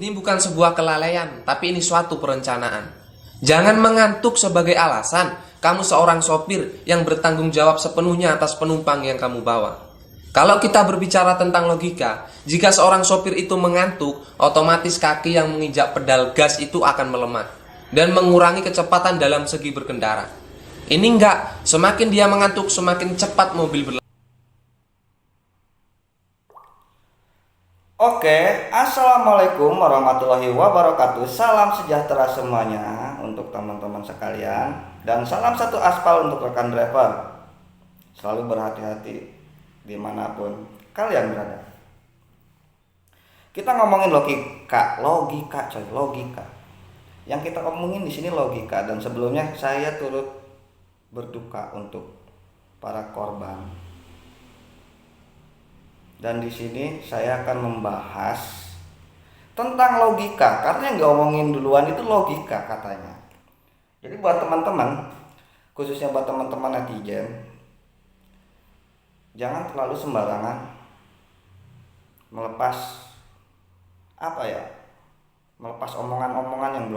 Ini bukan sebuah kelalaian, tapi ini suatu perencanaan. Jangan mengantuk sebagai alasan kamu seorang sopir yang bertanggung jawab sepenuhnya atas penumpang yang kamu bawa. Kalau kita berbicara tentang logika, jika seorang sopir itu mengantuk, otomatis kaki yang menginjak pedal gas itu akan melemah dan mengurangi kecepatan dalam segi berkendara. Ini enggak, semakin dia mengantuk, semakin cepat mobil berlalu. Oke, assalamualaikum warahmatullahi wabarakatuh. Salam sejahtera semuanya untuk teman-teman sekalian, dan salam satu aspal untuk rekan driver. Selalu berhati-hati dimanapun kalian berada. Kita ngomongin logika, coy, logika. Yang kita omongin di sini logika, dan sebelumnya saya turut berduka untuk para korban. Dan di sini saya akan membahas tentang logika, karena yang diomongin duluan itu logika katanya. Jadi buat teman-teman, khususnya buat teman-teman netizen, jangan terlalu sembarangan melepas melepas omongan-omongan yang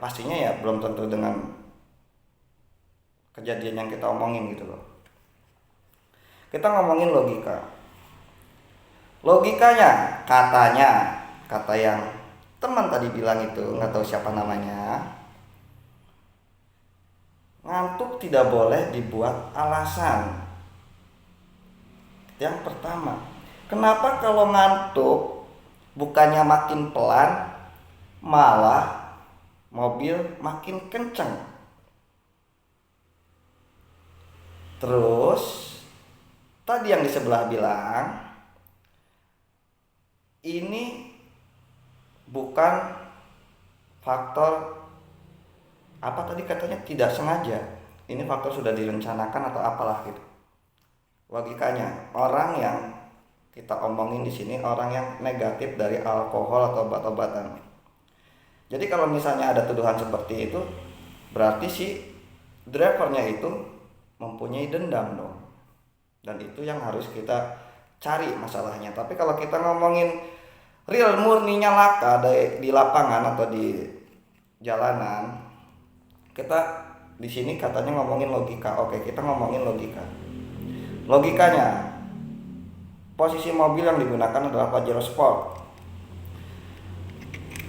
pastinya ya belum tentu dengan kejadian yang kita omongin gitu loh. Kita ngomongin logika. Logikanya, kata yang teman tadi bilang itu, nggak tahu siapa namanya, ngantuk tidak boleh dibuat alasan. Yang pertama, kenapa kalau ngantuk bukannya makin pelan, malah mobil makin kenceng? Terus tadi yang di sebelah bilang ini bukan faktor tadi katanya tidak sengaja, ini faktor sudah direncanakan atau apalah gitu. Logikanya, orang yang kita omongin di sini orang yang negatif dari alkohol atau obat-obatan. Jadi kalau misalnya ada tuduhan seperti itu, berarti si drivernya itu mempunyai dendam dong. Dan itu yang harus kita cari masalahnya. Tapi kalau kita ngomongin real murninya laka di lapangan atau di jalanan, kita di sini katanya ngomongin logika. Oke, kita ngomongin logika. Logikanya, posisi mobil yang digunakan adalah Pajero Sport.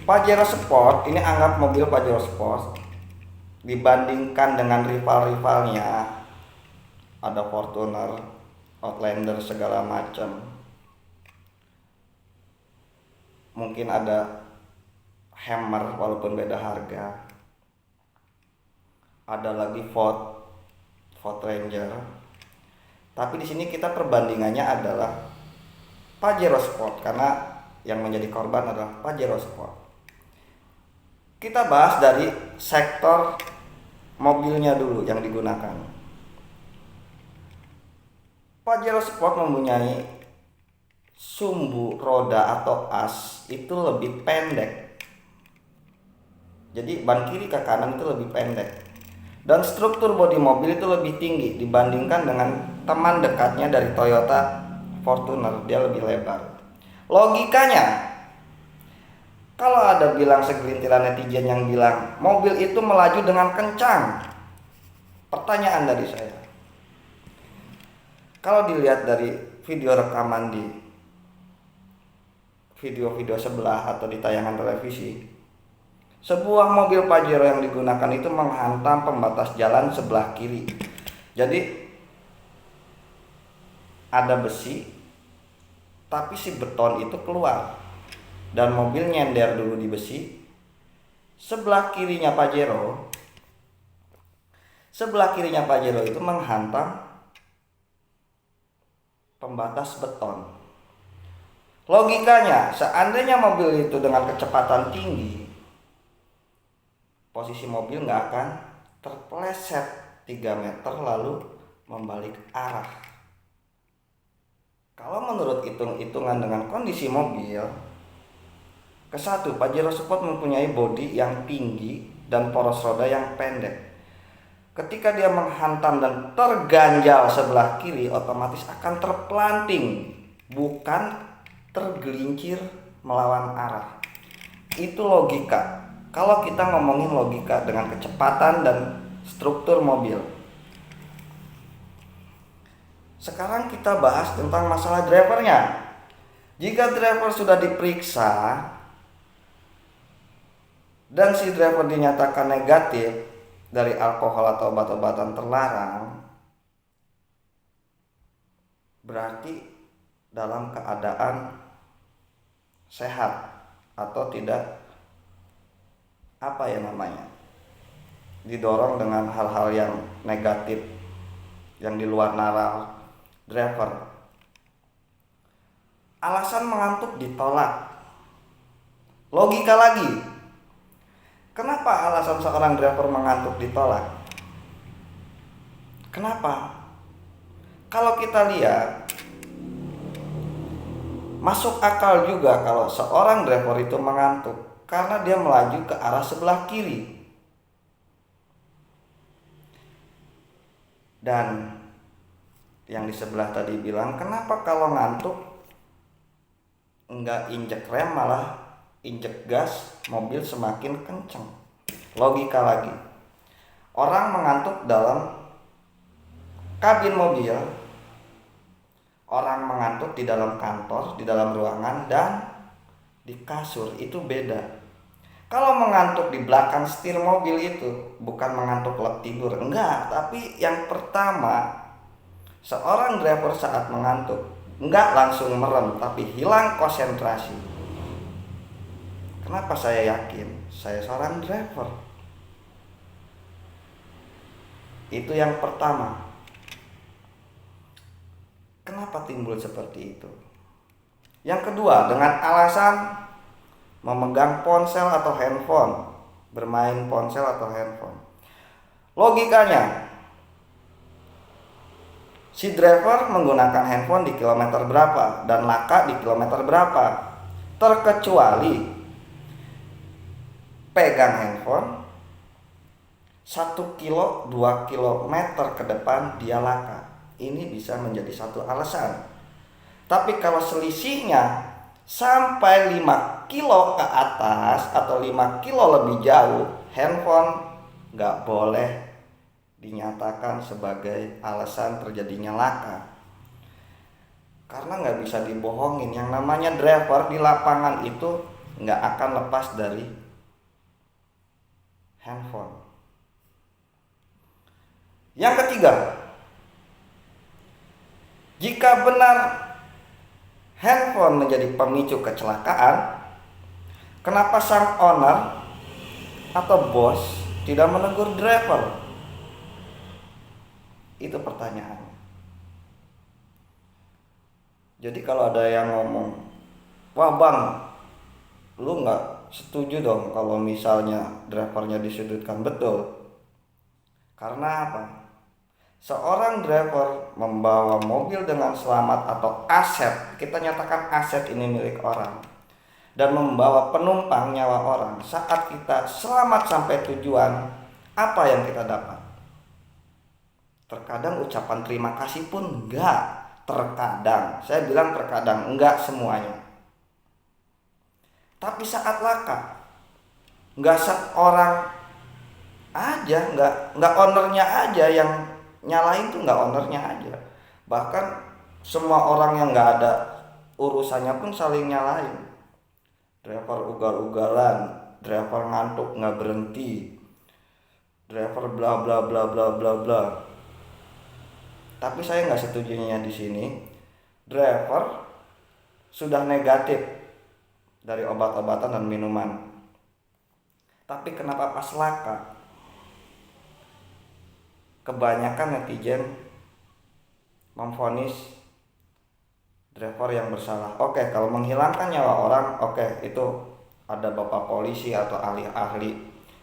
Pajero Sport ini, anggap mobil Pajero Sport dibandingkan dengan rival-rivalnya, ada Fortuner, Outlander segala macam. Mungkin ada Hammer walaupun beda harga. Ada lagi Ford Ranger. Tapi di sini kita perbandingannya adalah Pajero Sport, karena yang menjadi korban adalah Pajero Sport. Kita bahas dari sektor mobilnya dulu yang digunakan. Pajero Sport mempunyai sumbu roda atau as itu lebih pendek. Jadi ban kiri ke kanan itu lebih pendek. Dan struktur bodi mobil itu lebih tinggi dibandingkan dengan teman dekatnya dari Toyota Fortuner, dia lebih lebar. Logikanya, kalau ada bilang segelintiran netizen yang bilang mobil itu melaju dengan kencang, pertanyaan dari saya, kalau dilihat dari video rekaman di video-video sebelah atau di tayangan televisi, sebuah mobil Pajero yang digunakan itu menghantam pembatas jalan sebelah kiri. Jadi ada besi, tapi si beton itu keluar dan mobil nyender dulu di besi. Sebelah kirinya Pajero itu menghantam pembatas beton. Logikanya, seandainya mobil itu dengan kecepatan tinggi, posisi mobil nggak akan terpeleset 3 meter lalu membalik arah. Kalau menurut hitung-hitungan dengan kondisi mobil, kesatu, Pajero Sport mempunyai bodi yang tinggi dan poros roda yang pendek. Ketika dia menghantam dan terganjal sebelah kiri, otomatis akan terpelanting, bukan tergelincir melawan arah. Itu logika. Kalau kita ngomongin logika dengan kecepatan dan struktur mobil. Sekarang kita bahas tentang masalah drivernya. Jika driver sudah diperiksa dan si driver dinyatakan negatif dari alkohol atau obat-obatan terlarang, berarti dalam keadaan sehat atau tidak didorong dengan hal-hal yang negatif yang di luar nalar driver. Alasan mengantuk ditolak. Logika lagi. Kenapa alasan seorang driver mengantuk ditolak? Kenapa? Kalau kita lihat, masuk akal juga kalau seorang driver itu mengantuk karena dia melaju ke arah sebelah kiri. Dan yang di sebelah tadi bilang, kenapa kalau ngantuk enggak injek rem malah injek gas, mobil semakin kenceng. Logika lagi. Orang mengantuk dalam kabin mobil, orang mengantuk di dalam kantor, di dalam ruangan, dan di kasur, itu beda. Kalau mengantuk di belakang setir mobil itu bukan mengantuk lep tidur, enggak. Tapi yang pertama, seorang driver saat mengantuk enggak langsung merem, tapi hilang konsentrasi. Kenapa saya yakin? Saya seorang driver. Itu yang pertama. Kenapa timbul seperti itu? Yang kedua, dengan alasan memegang ponsel atau handphone, bermain ponsel atau handphone. Logikanya, si driver menggunakan handphone di kilometer berapa dan laka di kilometer berapa. Terkecuali pegang handphone 1 kilo 2 kilometer ke depan dia laka. Ini bisa menjadi satu alasan. Tapi kalau selisihnya sampai 5 kilo ke atas atau 5 kilo lebih jauh, handphone nggak boleh dinyatakan sebagai alasan terjadinya laka. Karena nggak bisa dibohongin, yang namanya driver di lapangan itu nggak akan lepas dari handphone. Yang ketiga, jika benar handphone menjadi pemicu kecelakaan, kenapa sang owner atau bos tidak menegur driver? Itu pertanyaannya. Jadi kalau ada yang ngomong, wah bang, lu gak setuju dong kalau misalnya drivernya disudutkan. Betul. Karena apa? Seorang driver membawa mobil dengan selamat atau aset, kita nyatakan aset ini milik orang, dan membawa penumpang, nyawa orang. Saat kita selamat sampai tujuan, apa yang kita dapat? Terkadang ucapan terima kasih pun enggak. Terkadang, saya bilang terkadang, enggak semuanya. Tapi saat laka, enggak seorang aja, enggak ownernya aja yang nyalain tuh, enggak ownernya aja. Bahkan semua orang yang enggak ada urusannya pun saling nyalain. Driver ugal-ugalan, driver ngantuk nggak berhenti, driver bla bla bla bla bla bla. Tapi saya nggak setujunya di sini. Driver sudah negatif dari obat-obatan dan minuman. Tapi kenapa pas laka kebanyakan netizen memvonis driver yang bersalah? Oke, kalau menghilangkan nyawa orang, oke, itu ada bapak polisi atau ahli-ahli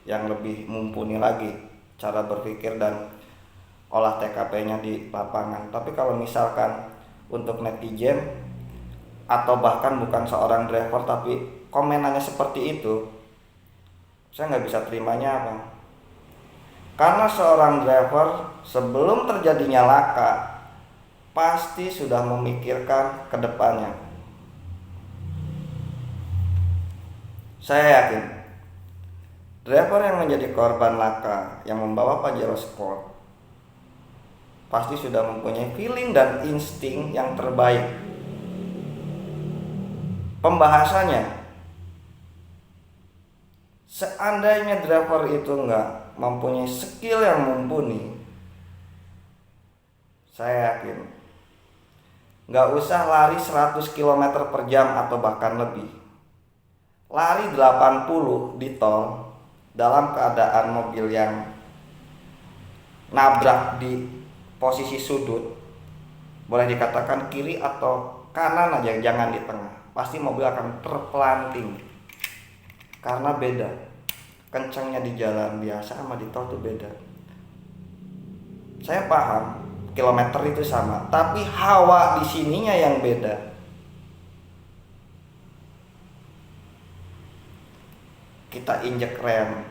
yang lebih mumpuni lagi cara berpikir dan olah TKP-nya di lapangan. Tapi kalau misalkan untuk netizen atau bahkan bukan seorang driver tapi komenannya seperti itu, saya nggak bisa terimanya apa? Karena seorang driver sebelum terjadinya laka pasti sudah memikirkan ke depannya. Saya yakin driver yang menjadi korban laka yang membawa Pajero Sport pasti sudah mempunyai feeling dan insting yang terbaik. Pembahasannya, seandainya driver itu nggak mempunyai skill yang mumpuni, saya yakin nggak usah lari 100 km per jam atau bahkan lebih. Lari 80 di tol dalam keadaan mobil yang nabrak di posisi sudut, boleh dikatakan kiri atau kanan aja, jangan di tengah, pasti mobil akan terpelanting. Karena beda, kencangnya di jalan biasa sama di tol tuh beda. Saya paham kilometer itu sama, tapi hawa di sininya yang beda. Kita injek rem,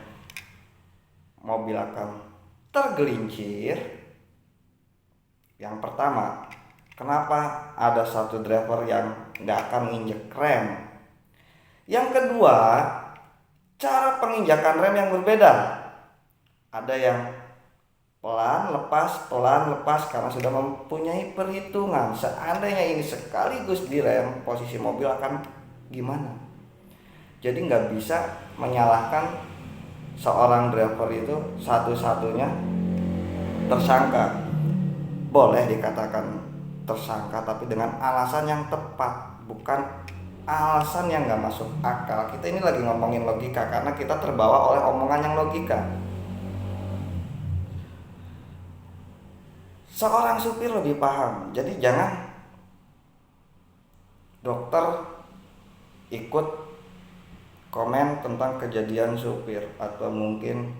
mobil akan tergelincir. Yang pertama, kenapa ada satu driver yang nggak akan injek rem? Yang kedua, cara penginjakan rem yang berbeda. Ada yang pelan lepas karena sudah mempunyai perhitungan. Seandainya ini sekaligus direm, posisi mobil akan gimana? Jadi nggak bisa menyalahkan seorang driver itu satu-satunya tersangka. Boleh dikatakan tersangka, tapi dengan alasan yang tepat, bukan alasan yang nggak masuk akal. Kita ini lagi ngomongin logika karena kita terbawa oleh omongan yang logika. Seorang supir lebih paham, jadi jangan dokter ikut komen tentang kejadian supir, atau mungkin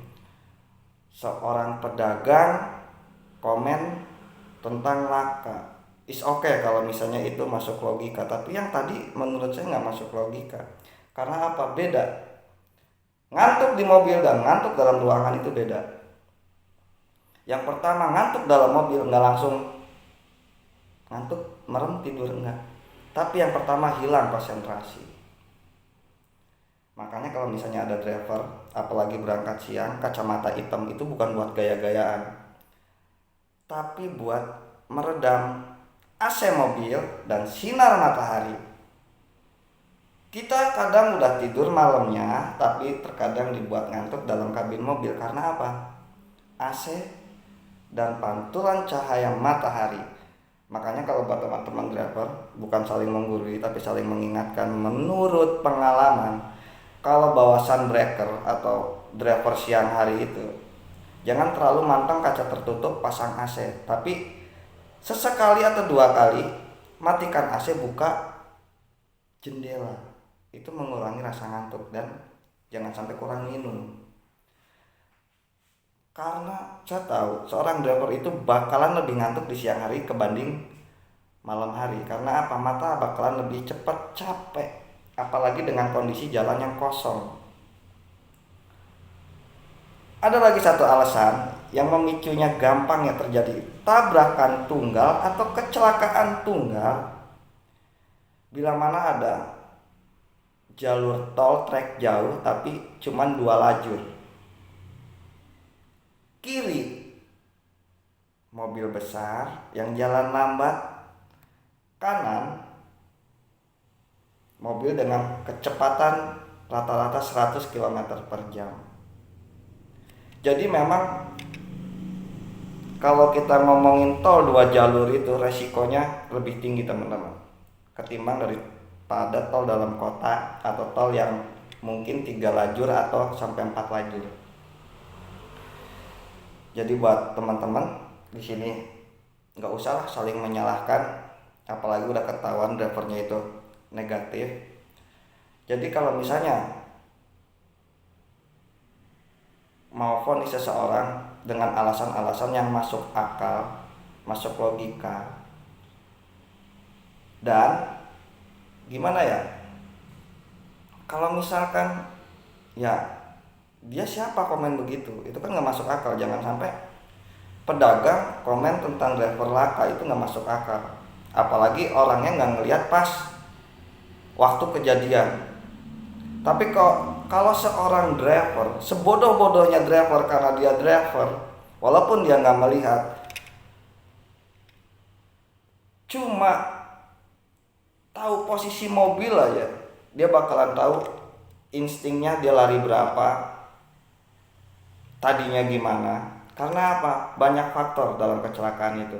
seorang pedagang komen tentang laka. Is okay kalau misalnya itu masuk logika, tapi yang tadi menurut saya nggak masuk logika. Karena apa? Beda. Ngantuk di mobil dan ngantuk dalam ruangan itu beda. Yang pertama, ngantuk dalam mobil nggak langsung ngantuk merem tidur, enggak. Tapi yang pertama hilang konsentrasi. Makanya kalau misalnya ada driver, apalagi berangkat siang, kacamata hitam itu bukan buat gaya-gayaan, tapi buat meredam AC mobil dan sinar matahari. Kita kadang udah tidur malamnya, tapi terkadang dibuat ngantuk dalam kabin mobil. Karena apa? AC dan pantulan cahaya matahari. Makanya kalau buat teman-teman driver, bukan saling menggurui tapi saling mengingatkan. Menurut pengalaman, kalau bawa sunbreaker atau driver siang hari itu, jangan terlalu mantang kaca tertutup, pasang AC. Tapi sesekali atau 2 kali matikan AC, buka jendela. Itu mengurangi rasa ngantuk. Dan jangan sampai kurang minum. Karena saya tahu seorang driver itu bakalan lebih ngantuk di siang hari kebanding malam hari. Karena apa? Mata bakalan lebih cepat capek. Apalagi dengan kondisi jalan yang kosong. Ada lagi satu alasan yang memicunya gampangnya terjadi tabrakan tunggal atau kecelakaan tunggal, bila mana ada jalur tol trek jauh tapi cuman 2 lajur. Kiri mobil besar yang jalan lambat, kanan mobil dengan kecepatan rata-rata 100 km per jam. Jadi memang kalau kita ngomongin tol 2 jalur itu resikonya lebih tinggi teman-teman, ketimbang daripada tol dalam kota atau tol yang mungkin 3 lajur atau sampai 4 lajur. Jadi buat teman-teman di sini nggak usah saling menyalahkan, apalagi udah ketahuan drivernya itu negatif. Jadi kalau misalnya mau vonis seseorang dengan alasan-alasan yang masuk akal, masuk logika, dan gimana ya, kalau misalkan ya dia siapa komen begitu, itu kan nggak masuk akal. Jangan sampai pedagang komen tentang driver laka, itu nggak masuk akal. Apalagi orangnya nggak ngelihat pas waktu kejadian. Tapi kok kalau seorang driver, sebodoh-bodohnya driver karena dia driver, walaupun dia nggak melihat, cuma tahu posisi mobil aja, dia bakalan tahu instingnya dia lari berapa, tadinya gimana. Karena apa? Banyak faktor dalam kecelakaan itu.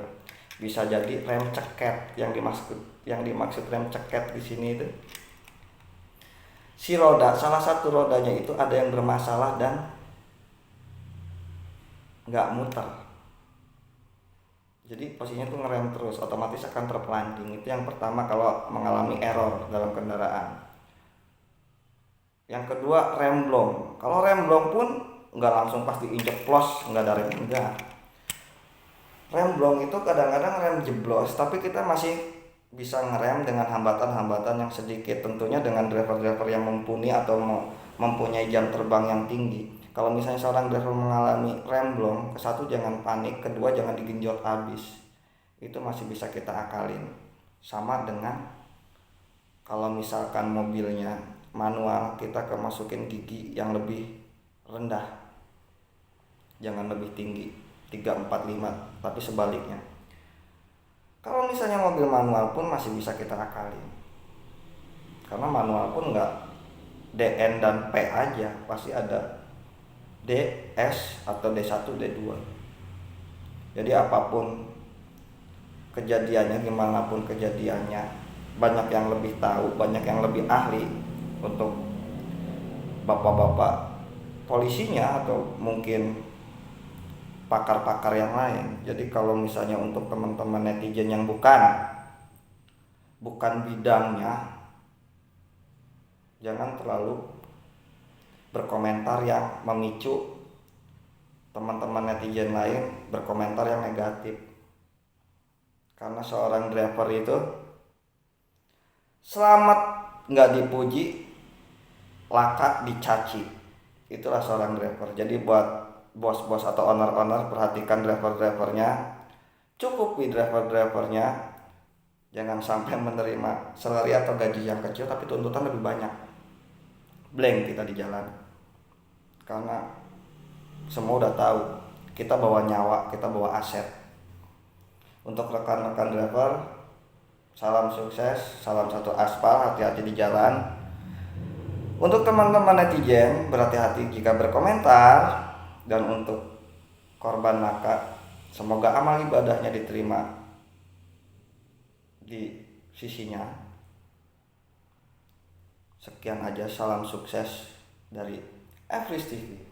Bisa jadi rem ceket, yang dimaksud rem ceket di sini itu si roda, salah satu rodanya itu ada yang bermasalah dan nggak muter. Jadi posisinya tuh ngerem terus, otomatis akan terpelanting. Itu yang pertama kalau mengalami error dalam kendaraan. Yang kedua, rem blong. Kalau rem blong pun nggak langsung pasti injek plos, nggak ada rem, enggak. Rem blong itu kadang-kadang rem jeblos, tapi kita masih bisa ngerem dengan hambatan-hambatan yang sedikit, tentunya dengan driver-driver yang mumpuni atau mempunyai jam terbang yang tinggi. Kalau misalnya seorang driver mengalami rem blong, satu jangan panik, kedua jangan digenjot habis. Itu masih bisa kita akalin. Sama dengan kalau misalkan mobilnya manual, kita kemasukin gigi yang lebih rendah, jangan lebih tinggi 3, 4, 5, tapi sebaliknya. Kalau misalnya mobil manual pun masih bisa kita akalin, karena manual pun nggak DN dan P aja, pasti ada DS atau D1, D2. Jadi apapun kejadiannya, gimana pun kejadiannya, banyak yang lebih tahu, banyak yang lebih ahli untuk bapak-bapak polisinya atau mungkin pakar-pakar yang lain. Jadi kalau misalnya untuk teman-teman netizen yang bukan bidangnya, jangan terlalu berkomentar yang memicu teman-teman netizen lain berkomentar yang negatif. Karena seorang driver itu selamat nggak dipuji, laka dicaci. Itulah seorang driver. Jadi buat bos-bos atau owner-owner, perhatikan driver-drivernya, cukupi driver-drivernya, jangan sampai menerima salary atau gaji yang kecil tapi tuntutan lebih banyak. Blank kita di jalan, karena semua udah tahu kita bawa nyawa, kita bawa aset. Untuk rekan-rekan driver, salam sukses, salam satu aspal, hati-hati di jalan. Untuk teman-teman netizen, berhati-hati jika berkomentar. Dan untuk korban laka, semoga amal ibadahnya diterima di sisinya. Sekian aja, salam sukses dari Everest TV.